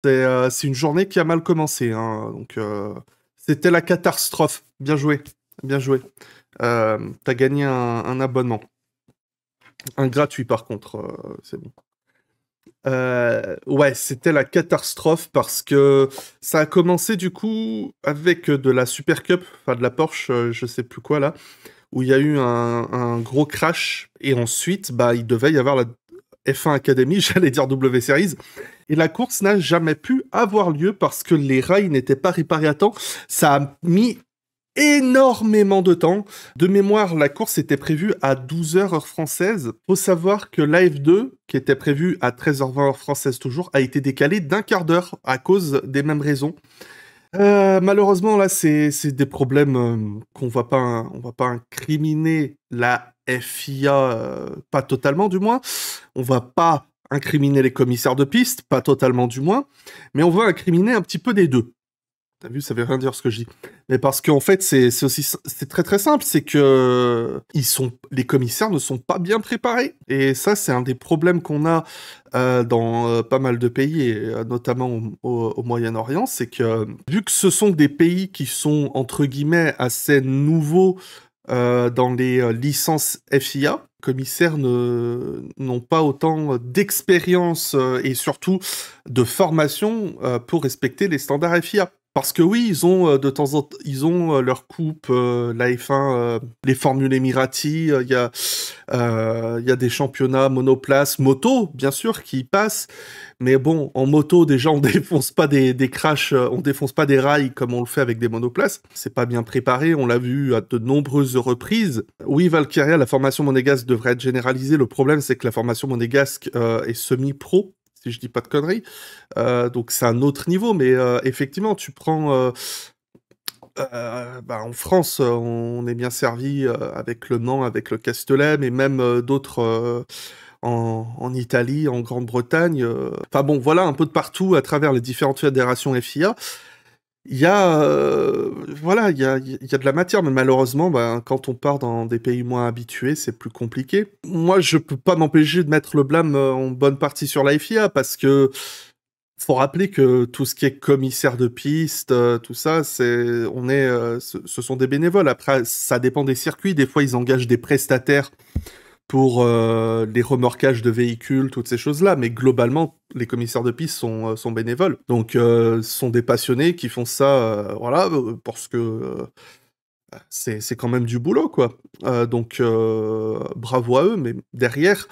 C'est une journée qui a mal commencé, hein, donc c'était la catastrophe. Bien joué, bien joué. T'as gagné un abonnement. Un gratuit par contre, c'est bon. Ouais, c'était la catastrophe parce que ça a commencé du coup avec de la Super Cup, enfin de la Porsche, je sais plus quoi là, où il y a eu un gros crash et ensuite bah il devait y avoir la F1 Academy, j'allais dire W Series, et la course n'a jamais pu avoir lieu parce que les rails n'étaient pas réparés à temps. Ça a mis énormément de temps. De mémoire, la course était prévue à 12h heure française. Faut savoir que l'AF2, qui était prévue à 13h20 heure française toujours, a été décalée d'un quart d'heure à cause des mêmes raisons. Malheureusement, là, c'est des problèmes on va pas incriminer la FIA, pas totalement du moins. On va pas incriminer les commissaires de piste, pas totalement du moins. Mais on va incriminer un petit peu des deux. T'as vu, ça veut rien dire ce que je dis. Mais parce qu'en fait, c'est très très simple, c'est que les commissaires ne sont pas bien préparés. Et ça, c'est un des problèmes qu'on a dans pas mal de pays, et notamment au Moyen-Orient, c'est que vu que ce sont des pays qui sont entre guillemets assez nouveaux dans les licences FIA, les commissaires n'ont pas autant d'expérience et surtout de formation pour respecter les standards FIA. Parce que oui, ils ont de temps en temps, ils ont leur coupe, la F1, les Formules Emirati, il y a des championnats monoplace, moto, bien sûr, qui passent. Mais bon, en moto, déjà, on défonce pas des crashs, on défonce pas des rails comme on le fait avec des monoplaces. C'est pas bien préparé, on l'a vu à de nombreuses reprises. Oui, Valkyria, la formation monégasque devrait être généralisée. Le problème, c'est que la formation monégasque est semi-pro, si je dis pas de conneries. Donc c'est un autre niveau, mais effectivement, tu prends... bah, en France, on est bien servi avec le Mans, avec le Castellet, mais même d'autres en Italie, en Grande-Bretagne. Enfin bon, voilà, un peu de partout à travers les différentes fédérations FIA. Il y a, voilà, il y a de la matière, mais malheureusement, bah, quand on part dans des pays moins habitués, c'est plus compliqué. Moi, je peux pas m'empêcher de mettre le blâme en bonne partie sur la FIA, parce que faut rappeler que tout ce qui est commissaire de piste, tout ça, ce sont des bénévoles. Après, ça dépend des circuits. Des fois, ils engagent des prestataires pour les remorquages de véhicules, toutes ces choses-là. Mais globalement, les commissaires de piste sont bénévoles. Donc, ce sont des passionnés qui font ça, voilà, parce que c'est quand même du boulot, quoi. Donc, bravo à eux. Mais derrière,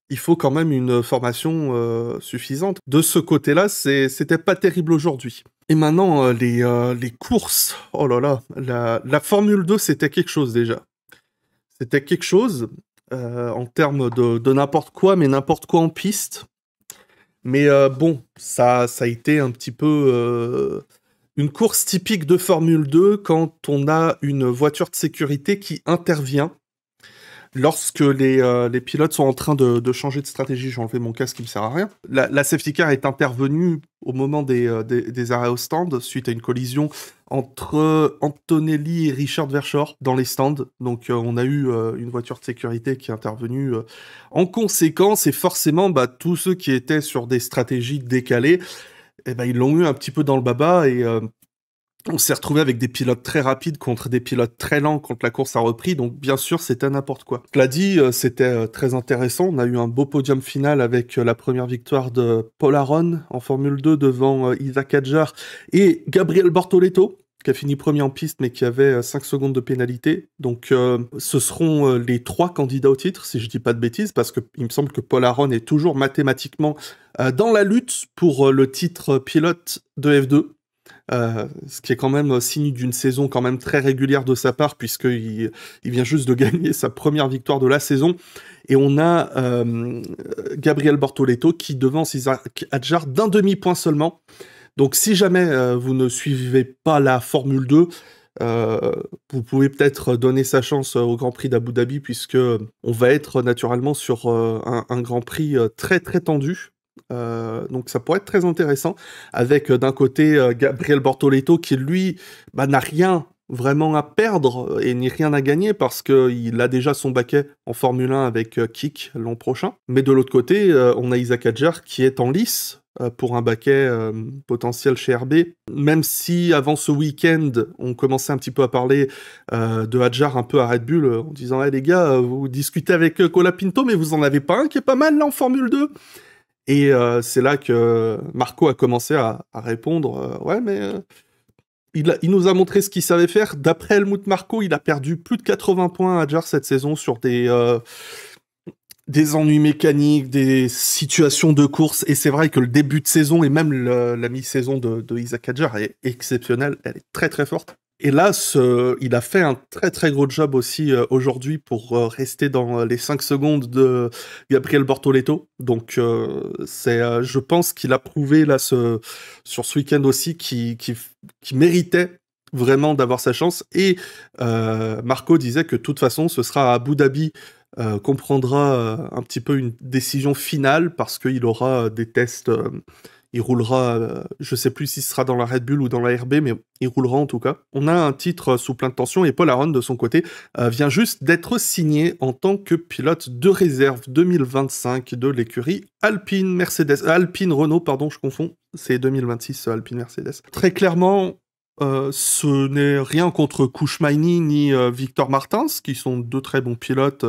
il faut quand même une formation suffisante. De ce côté-là, c'était pas terrible aujourd'hui. Et maintenant, les courses, oh là là, la Formule 2, c'était quelque chose déjà. C'était quelque chose en termes de n'importe quoi, mais n'importe quoi en piste. Mais bon, ça a été un petit peu une course typique de Formule 2 quand on a une voiture de sécurité qui intervient. Lorsque les pilotes sont en train de changer de stratégie, j'ai enlevé mon casque qui me sert à rien. La safety car est intervenue au moment des arrêts au stand suite à une collision entre Antonelli et Richard Verschoor dans les stands. Donc on a eu une voiture de sécurité qui est intervenue en conséquence, et forcément bah, tous ceux qui étaient sur des stratégies décalées, eh ben, ils l'ont eu un petit peu dans le baba, et on s'est retrouvé avec des pilotes très rapides contre des pilotes très lents quand la course a repris, donc bien sûr c'était n'importe quoi. Je l'ai dit, c'était très intéressant, on a eu un beau podium final avec la première victoire de Paul Aron en Formule 2 devant Isaac Hadjar et Gabriel Bortoleto, qui a fini premier en piste mais qui avait 5 secondes de pénalité. Donc ce seront les 3 candidats au titre, si je dis pas de bêtises, parce que il me semble que Paul Aron est toujours mathématiquement dans la lutte pour le titre pilote de F2. Ce qui est quand même signe d'une saison quand même très régulière de sa part, puisqu'il vient juste de gagner sa première victoire de la saison. Et on a Gabriel Bortoleto qui devance Isaac Hadjar d'un demi-point seulement. Donc si jamais vous ne suivez pas la Formule 2, vous pouvez peut-être donner sa chance au Grand Prix d'Abu Dhabi, puisque on va être naturellement sur un Grand Prix très très tendu. Donc ça pourrait être très intéressant, avec d'un côté Gabriel Bortoleto qui lui bah, n'a rien vraiment à perdre et ni rien à gagner parce qu'il a déjà son baquet en Formule 1 avec Kik l'an prochain. Mais de l'autre côté, on a Isaac Hadjar qui est en lice pour un baquet potentiel chez RB. Même si avant ce week-end, on commençait un petit peu à parler de Hadjar un peu à Red Bull, en disant les gars, vous discutez avec Colapinto, mais vous en avez pas un qui est pas mal là en Formule 2 ?» Et c'est là que Marco a commencé à répondre ouais, mais il nous a montré ce qu'il savait faire. D'après Helmut Marko, il a perdu plus de 80 points à Hadjar cette saison sur des ennuis mécaniques, des situations de course. Et c'est vrai que le début de saison et même la mi-saison de Isaac Hadjar est exceptionnelle. Elle est très très forte. Et là, il a fait un très très gros job aussi aujourd'hui pour rester dans les 5 secondes de Gabriel Bortoleto. Donc, je pense qu'il a prouvé là sur ce week-end aussi qu'il méritait vraiment d'avoir sa chance. Et Marco disait que de toute façon, ce sera à Abu Dhabi qu'on prendra un petit peu une décision finale parce qu'il aura des tests. Il roulera, je sais plus si ce sera dans la Red Bull ou dans la RB, mais il roulera en tout cas. On a un titre sous plein de tension et Paul Aron, de son côté, vient juste d'être signé en tant que pilote de réserve 2025 de l'écurie Alpine Alpine Renault, pardon, je confonds. C'est 2026 Alpine Mercedes. Très clairement, ce n'est rien contre Kouchmaini ni Victor Martins, qui sont deux très bons pilotes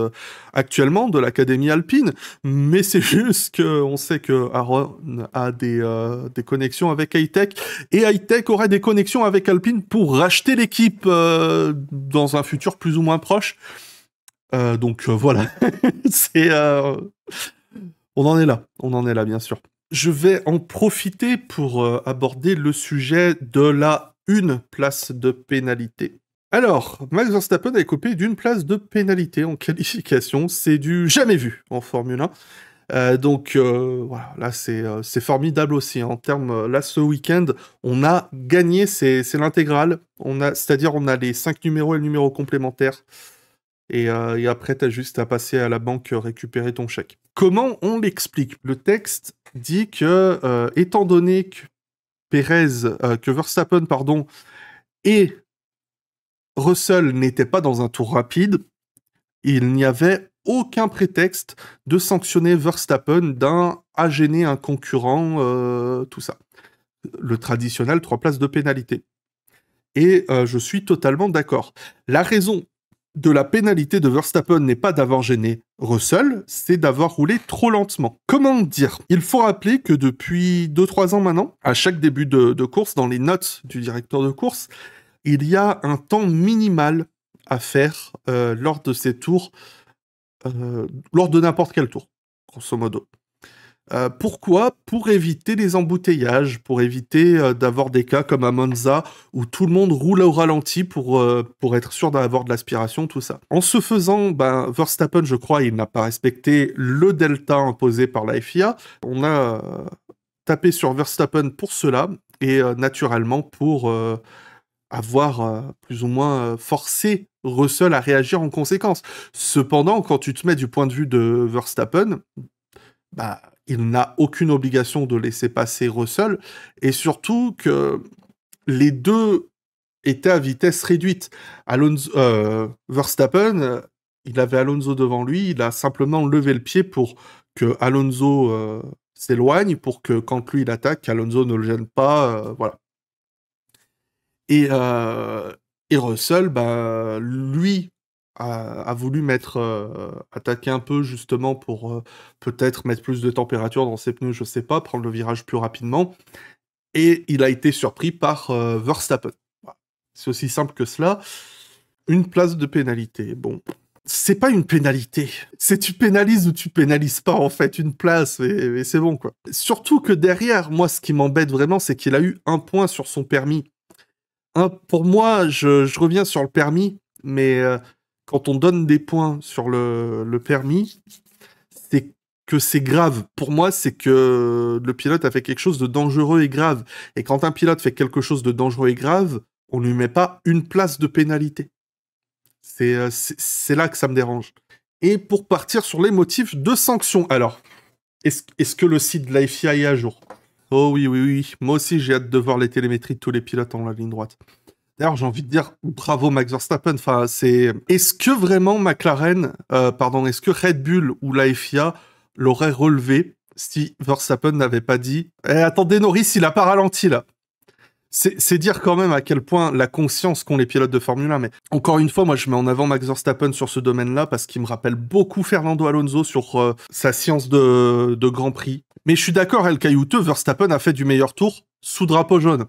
actuellement de l'Académie Alpine, mais c'est juste qu'on sait que Aaron a des connexions avec Hightech, et Hightech aurait des connexions avec Alpine pour racheter l'équipe dans un futur plus ou moins proche. Donc voilà, on en est là bien sûr. Je vais en profiter pour aborder le sujet de la une place de pénalité. Alors, Max Verstappen est coupé d'une place de pénalité en qualification. C'est du jamais vu en Formule 1. Donc voilà, là c'est formidable aussi. En termes, là ce week-end, on a gagné, c'est l'intégrale. C'est-à-dire on a les 5 numéros et le numéro complémentaire. Et après, t'as juste à passer à la banque récupérer ton chèque. Comment on l'explique? Le texte dit que, étant donné que Verstappen, et Russell n'étaient pas dans un tour rapide, il n'y avait aucun prétexte de sanctionner Verstappen à gêner un concurrent, tout ça. Le traditionnel 3 places de pénalité. Et je suis totalement d'accord. La raison de la pénalité de Verstappen n'est pas d'avoir gêné Russell, c'est d'avoir roulé trop lentement. Comment dire? Il faut rappeler que depuis 2-3 ans maintenant, à chaque début de course, dans les notes du directeur de course, il y a un temps minimal à faire lors de ces tours, lors de n'importe quel tour, grosso modo. Pourquoi? Pour éviter les embouteillages, pour éviter d'avoir des cas comme à Monza où tout le monde roule au ralenti pour être sûr d'avoir de l'aspiration, tout ça. En ce faisant, Verstappen, je crois, il n'a pas respecté le delta imposé par la FIA. On a tapé sur Verstappen pour cela et naturellement pour avoir plus ou moins forcé Russell à réagir en conséquence. Cependant, quand tu te mets du point de vue de Verstappen, il n'a aucune obligation de laisser passer Russell, et surtout que les deux étaient à vitesse réduite. Verstappen, il avait Alonso devant lui, il a simplement levé le pied pour que Alonso s'éloigne, pour que quand lui il attaque, Alonso ne le gêne pas, voilà. Et Russell, lui, a voulu attaquer un peu justement pour peut-être mettre plus de température dans ses pneus, je sais pas, prendre le virage plus rapidement. Et il a été surpris par Verstappen. Voilà. C'est aussi simple que cela. Une place de pénalité. Bon, c'est pas une pénalité. C'est tu pénalises ou tu pénalises pas, en fait, une place, et c'est bon, quoi. Surtout que derrière, moi, ce qui m'embête vraiment, c'est qu'il a eu 1 point sur son permis. Pour moi, je reviens sur le permis, mais quand on donne des points sur le permis, c'est que c'est grave. Pour moi, c'est que le pilote a fait quelque chose de dangereux et grave. Et quand un pilote fait quelque chose de dangereux et grave, on lui met pas 1 place de pénalité. C'est là que ça me dérange. Et pour partir sur les motifs de sanction, alors, est-ce que le site de la FIA est à jour? Oh oui. Moi aussi, j'ai hâte de voir les télémétries de tous les pilotes en la ligne droite. D'ailleurs, j'ai envie de dire bravo Max Verstappen. Enfin, est-ce que vraiment est-ce que Red Bull ou la FIA l'auraient relevé si Verstappen n'avait pas dit « Eh, attendez, Norris, il a pas ralenti, là !» C'est dire quand même à quel point la conscience qu'ont les pilotes de Formule 1. Mais encore une fois, moi, je mets en avant Max Verstappen sur ce domaine-là parce qu'il me rappelle beaucoup Fernando Alonso sur sa science de Grand Prix. Mais je suis d'accord, El Caillouteux, Verstappen a fait du meilleur tour sous drapeau jaune.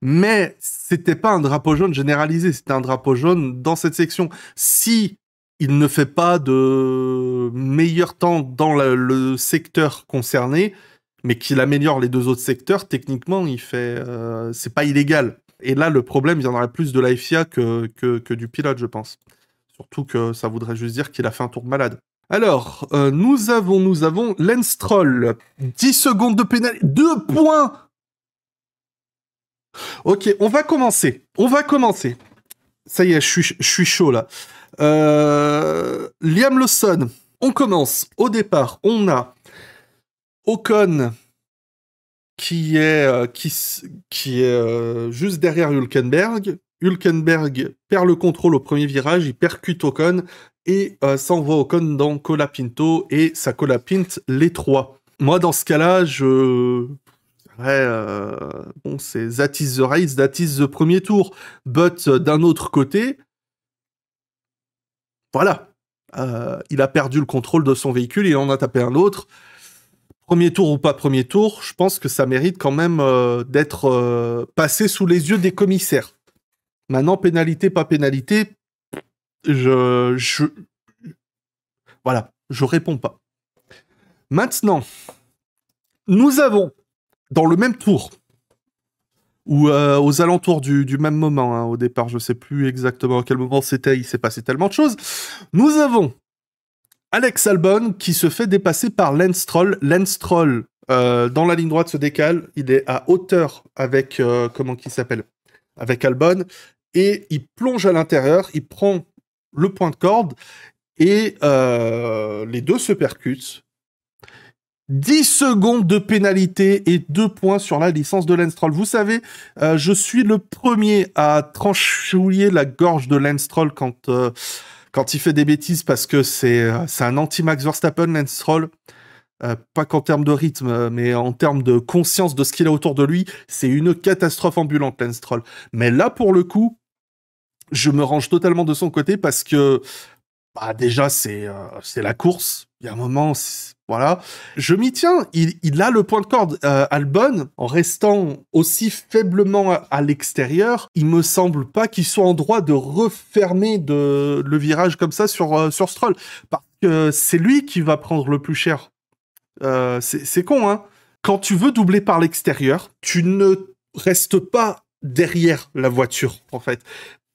Mais c'était pas un drapeau jaune généralisé, c'était un drapeau jaune dans cette section. Si il ne fait pas de meilleur temps dans le secteur concerné, mais qu'il améliore les deux autres secteurs, techniquement, c'est pas illégal. Et là, le problème viendrait plus de la FIA que du pilote, je pense. Surtout que ça voudrait juste dire qu'il a fait un tour de malade. Alors, nous avons Lance Stroll. 10 secondes de pénalité. 2 points. Ok, on va commencer. Ça y est, je suis chaud, là. Liam Lawson. On commence. Au départ, on a Ocon qui est juste derrière Hülkenberg. Hülkenberg perd le contrôle au premier virage, il percute Ocon et s'envoie Ocon dans Colapinto et ça colapinte les trois. Moi, dans ce cas-là, bon, c'est that is the race, that is the premier tour. But d'un autre côté, voilà, il a perdu le contrôle de son véhicule, il en a tapé un autre. Premier tour ou pas premier tour, je pense que ça mérite quand même d'être passé sous les yeux des commissaires. Maintenant, pénalité, pas pénalité, voilà, je réponds pas. Maintenant, nous avons, dans le même tour, ou aux alentours du même moment, hein, au départ, je sais plus exactement à quel moment c'était, il s'est passé tellement de choses, nous avons Alex Albon qui se fait dépasser par Lance Stroll. Lance Stroll, dans la ligne droite, se décale. Il est à hauteur avec, avec Albon. Et il plonge à l'intérieur, il prend le point de corde et les deux se percutent. 10 secondes de pénalité et 2 points sur la licence de Lance Stroll. Vous savez, je suis le premier à tranchouiller la gorge de Lance Stroll quand il fait des bêtises, parce que c'est un anti-Max Verstappen, Lance Stroll. Pas qu'en termes de rythme, mais en termes de conscience de ce qu'il a autour de lui, c'est une catastrophe ambulante, Lance Stroll. Mais là, pour le coup, je me range totalement de son côté, parce que déjà, c'est la course. Il y a un moment, voilà. Je m'y tiens. Il a le point de corde. Albon, en restant aussi faiblement à l'extérieur, il me semble pas qu'il soit en droit de refermer le virage comme ça sur Stroll. Parce que c'est lui qui va prendre le plus cher. C'est con, hein. Quand tu veux doubler par l'extérieur, tu ne restes pas derrière la voiture, en fait.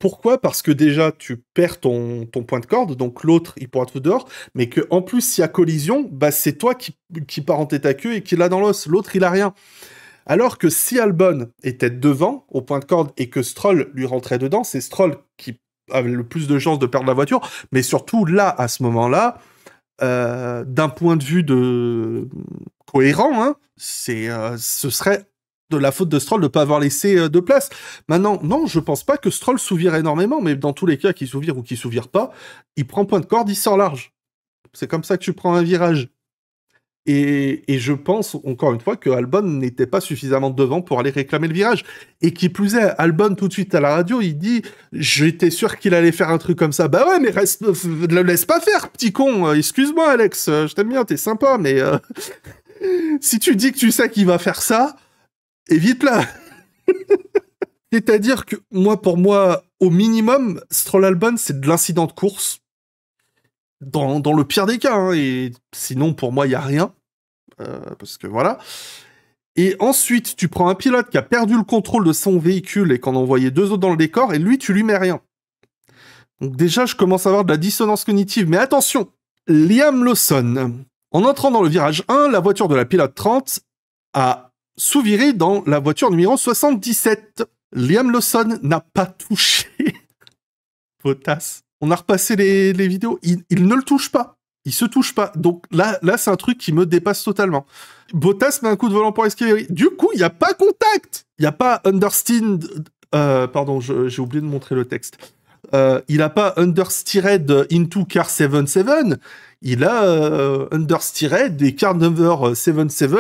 Pourquoi ? Parce que déjà, tu perds ton point de corde, donc l'autre, il pourra te foutre dehors, mais qu'en plus, s'il y a collision, c'est toi qui pars en tête à queue et qui l'a dans l'os. L'autre, il a rien. Alors que si Albon était devant, au point de corde, et que Stroll lui rentrait dedans, c'est Stroll qui avait le plus de chances de perdre la voiture, mais surtout, là, à ce moment-là, d'un point de vue cohérent, hein, ce serait de la faute de Stroll de ne pas avoir laissé de place. Maintenant, non, je pense pas que Stroll souvire énormément, mais dans tous les cas, qu'il souvire ou qu'il souvire pas, il prend point de corde, il sort large. C'est comme ça que tu prends un virage. Et je pense, encore une fois, que Albon n'était pas suffisamment devant pour aller réclamer le virage. Et qui plus est, Albon, tout de suite à la radio, il dit « J'étais sûr qu'il allait faire un truc comme ça. » Bah ouais, mais le laisse pas faire, petit con. Excuse-moi, Alex, je t'aime bien, t'es sympa, mais si tu dis que tu sais qu'il va faire ça, évite-la. C'est-à-dire que, pour moi, au minimum, Stroll-Albon, c'est de l'incident de course. Dans le pire des cas, hein, et sinon, pour moi, il n'y a rien. Parce que voilà. Et ensuite, tu prends un pilote qui a perdu le contrôle de son véhicule et qu'en envoyé 2 autres dans le décor, et lui, tu lui mets rien. Donc déjà, je commence à avoir de la dissonance cognitive. Mais attention, Liam Lawson. En entrant dans le virage 1, la voiture de la pilote 30 a sous-viré dans la voiture numéro 77. Liam Lawson n'a pas touché Bottas. On a repassé les vidéos. Il ne le touche pas. Il se touche pas. Donc là, c'est un truc qui me dépasse totalement. Bottas met un coup de volant pour esquiver. Du coup, il n'y a pas contact. Il n'y a pas understeered. Pardon, j'ai oublié de montrer le texte. Il n'a pas understeered into car 77. il a understeered et car number 77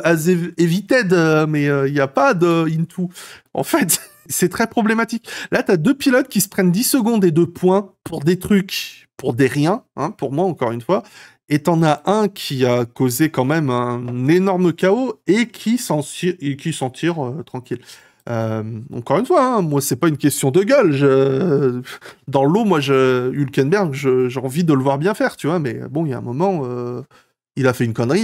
as evited, mais il n'y a pas de into. En fait, c'est très problématique. Là, t'as deux pilotes qui se prennent 10 secondes et 2 points pour des trucs, pour des riens, hein, pour moi, encore une fois. Et t'en as un qui a causé quand même un énorme chaos et qui s'en tire tranquille. Encore une fois, hein, moi, c'est pas une question de gueule. Dans l'eau, moi, Hülkenberg, j'ai envie de le voir bien faire, tu vois. Mais bon, il y a un moment, il a fait une connerie,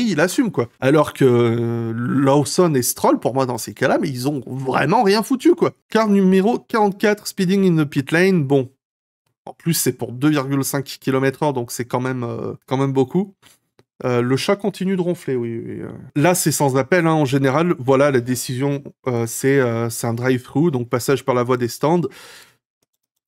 il assume, quoi. Alors que Lawson et Stroll, pour moi, dans ces cas-là, mais ils ont vraiment rien foutu, quoi. Car numéro 44, speeding in the pit lane, bon. En plus, c'est pour 2,5 km/h, donc c'est quand même beaucoup. Le chat continue de ronfler, oui. Là, c'est sans appel, hein, en général. Voilà, la décision, c'est un drive-through, donc passage par la voie des stands.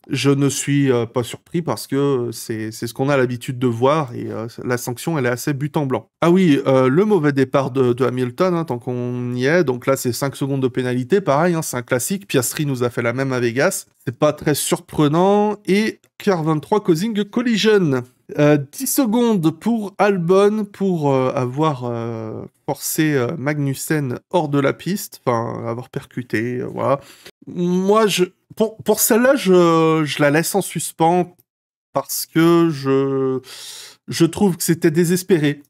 Je ne suis pas surpris parce que c'est ce qu'on a l'habitude de voir et la sanction, elle est assez but en blanc. Ah oui, le mauvais départ de Hamilton, hein, tant qu'on y est. Donc là, c'est 5 secondes de pénalité. Pareil, hein, c'est un classique. Piastri nous a fait la même à Vegas. C'est pas très surprenant. Et car 23 causing collision. 10 secondes pour Albon pour avoir forcé Magnussen hors de la piste, enfin avoir percuté, voilà. Moi, pour celle-là, je la laisse en suspens parce que je trouve que c'était désespéré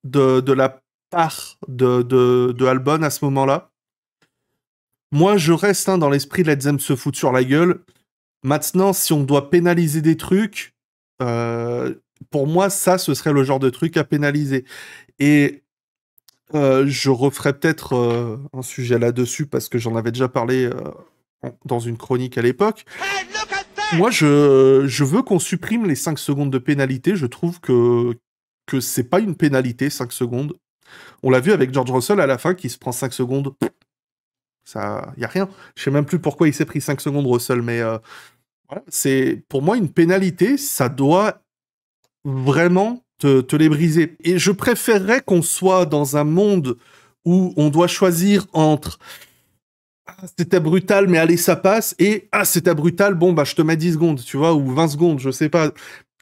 de la part de Albon à ce moment-là. Moi, je reste dans l'esprit Let's them se foutre sur la gueule. Maintenant, si on doit pénaliser des trucs, pour moi, ça, ce serait le genre de truc à pénaliser. Et je referai peut-être un sujet là-dessus parce que j'en avais déjà parlé dans une chronique à l'époque. Moi, je veux qu'on supprime les 5 secondes de pénalité. Je trouve que c'est pas une pénalité, 5 secondes. On l'a vu avec George Russell à la fin qui se prend 5 secondes. Ça, y a rien. Je sais même plus pourquoi il s'est pris 5 secondes, Russell, mais voilà, c'est pour moi une pénalité, ça doit vraiment te les briser. Et je préférerais qu'on soit dans un monde où on doit choisir entre c'était brutal, mais allez, ça passe, et c'était brutal, bon, bah, je te mets 10 secondes, tu vois, ou 20 secondes, je sais pas.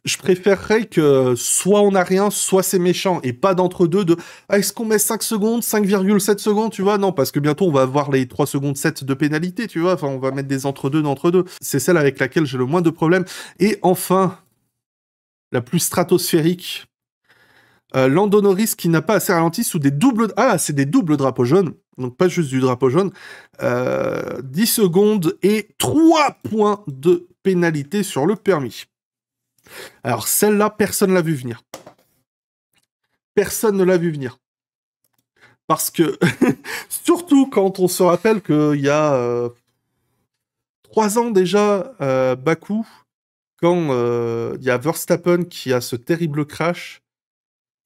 Je préférerais que soit on n'a rien, soit c'est méchant, et pas d'entre-deux de est-ce qu'on met 5 secondes, 5,7 secondes, tu vois? Non, parce que bientôt on va avoir les 3 secondes 7 de pénalité, tu vois, enfin, on va mettre des entre-deux d'entre-deux. C'est celle avec laquelle j'ai le moins de problèmes. Et enfin, la plus stratosphérique, Lando Norris qui n'a pas assez ralenti sous des doubles... Ah, c'est des doubles drapeaux jaunes, donc pas juste du drapeau jaune. 10 secondes et 3 points de pénalité sur le permis. Alors celle-là, personne ne l'a vu venir. Personne ne l'a vu venir. Parce que, surtout quand on se rappelle qu'il y a 3 ans déjà, Bakou, quand il y a Verstappen qui a ce terrible crash,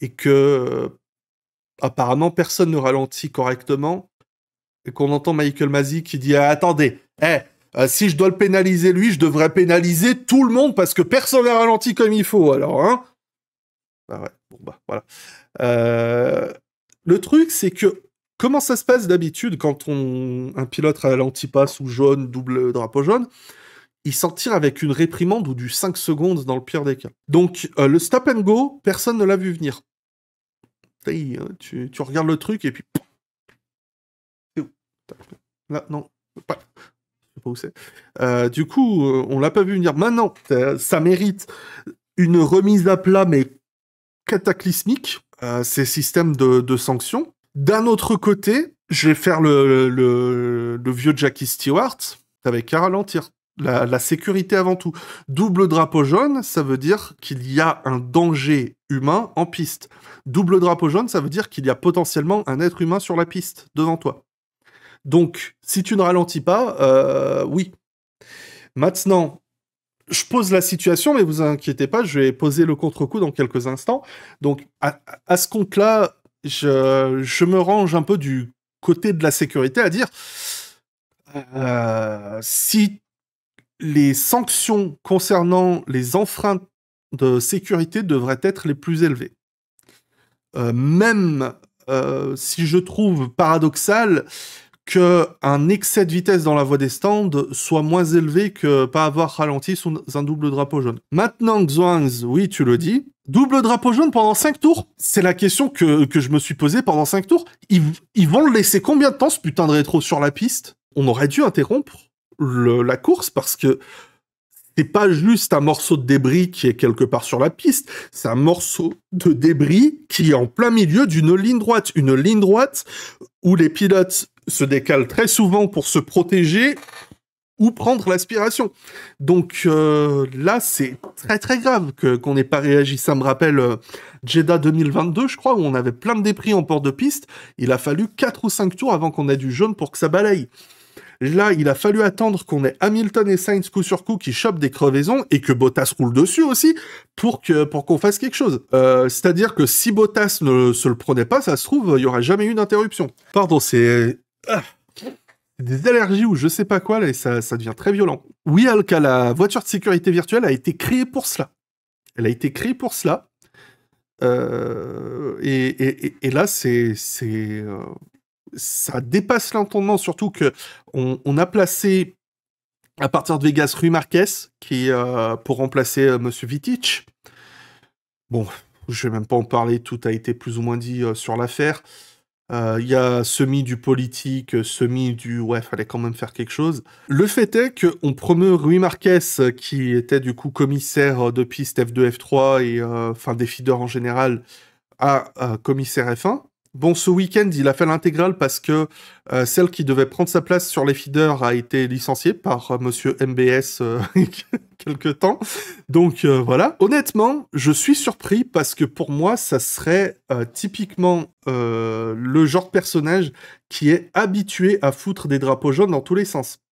et que apparemment personne ne ralentit correctement, et qu'on entend Michael Masi qui dit attendez, si je dois le pénaliser lui, je devrais pénaliser tout le monde parce que personne n'a ralenti comme il faut, alors, hein. Ah ouais, bon bah voilà. Le truc, c'est que comment ça se passe d'habitude quand un pilote ralentit pas sous jaune, double drapeau jaune, il s'en tire avec une réprimande ou du 5 secondes dans le pire des cas. Donc le stop and go, personne ne l'a vu venir. Tu regardes le truc et puis... C'est où? Là, non. Pas... Je sais pas où c'est. Du coup, on l'a pas vu venir. Maintenant, ça mérite une remise à plat, mais cataclysmique, ces systèmes de sanctions. D'un autre côté, je vais faire le vieux Jackie Stewart, avec qu'à ralentir. La sécurité avant tout. Double drapeau jaune, ça veut dire qu'il y a un danger humain en piste. Double drapeau jaune, ça veut dire qu'il y a potentiellement un être humain sur la piste, devant toi. Donc, si tu ne ralentis pas, oui. Maintenant, je pose la situation, mais vous inquiétez pas, je vais poser le contre-coup dans quelques instants. Donc, à ce compte-là, je me range un peu du côté de la sécurité, à dire si les sanctions concernant les enfreintes de sécurité devraient être les plus élevées. Même si je trouve paradoxal qu'un excès de vitesse dans la voie des stands soit moins élevé que pas avoir ralenti sous un double drapeau jaune. Maintenant, Xuanz, oui, tu le dis, double drapeau jaune pendant 5 tours? C'est la question que je me suis posée pendant 5 tours. Ils vont le laisser combien de temps, ce putain de rétro, sur la piste? On aurait dû interrompre la course parce que c'est pas juste un morceau de débris qui est quelque part sur la piste, c'est un morceau de débris qui est en plein milieu d'une ligne droite. Une ligne droite où les pilotes se décalent très souvent pour se protéger ou prendre l'aspiration. Donc là, c'est très très grave qu'on n'ait pas réagi. Ça me rappelle Jeddah 2022, je crois, où on avait plein de débris en port de piste. Il a fallu 4 ou 5 tours avant qu'on ait du jaune pour que ça balaye. Là, il a fallu attendre qu'on ait Hamilton et Sainz coup sur coup qui chopent des crevaisons et que Bottas roule dessus aussi pour qu'on fasse quelque chose. C'est-à-dire que si Bottas ne se le prenait pas, ça se trouve, il y aurait jamais eu d'interruption. Pardon, c'est des allergies ou je sais pas quoi, là, et ça devient très violent. Oui, Alka, la voiture de sécurité virtuelle a été créée pour cela. Elle a été créée pour cela. Et là, ça dépasse l'entendement, surtout que on a placé à partir de Vegas Rui Marquez qui pour remplacer Monsieur Vitic. Bon, je vais même pas en parler, tout a été plus ou moins dit sur l'affaire. Il y a semi du politique, semi du ouais, fallait quand même faire quelque chose. Le fait est qu'on promeut Rui Marquez, qui était du coup commissaire de piste F2, F3 et enfin des feeders en général, à commissaire F1. Bon, ce week-end, il a fait l'intégrale parce que celle qui devait prendre sa place sur les feeders a été licenciée par Monsieur MBS quelque temps. Donc voilà. Honnêtement, je suis surpris parce que pour moi, ça serait typiquement le genre de personnage qui est habitué à foutre des drapeaux jaunes dans tous les sens.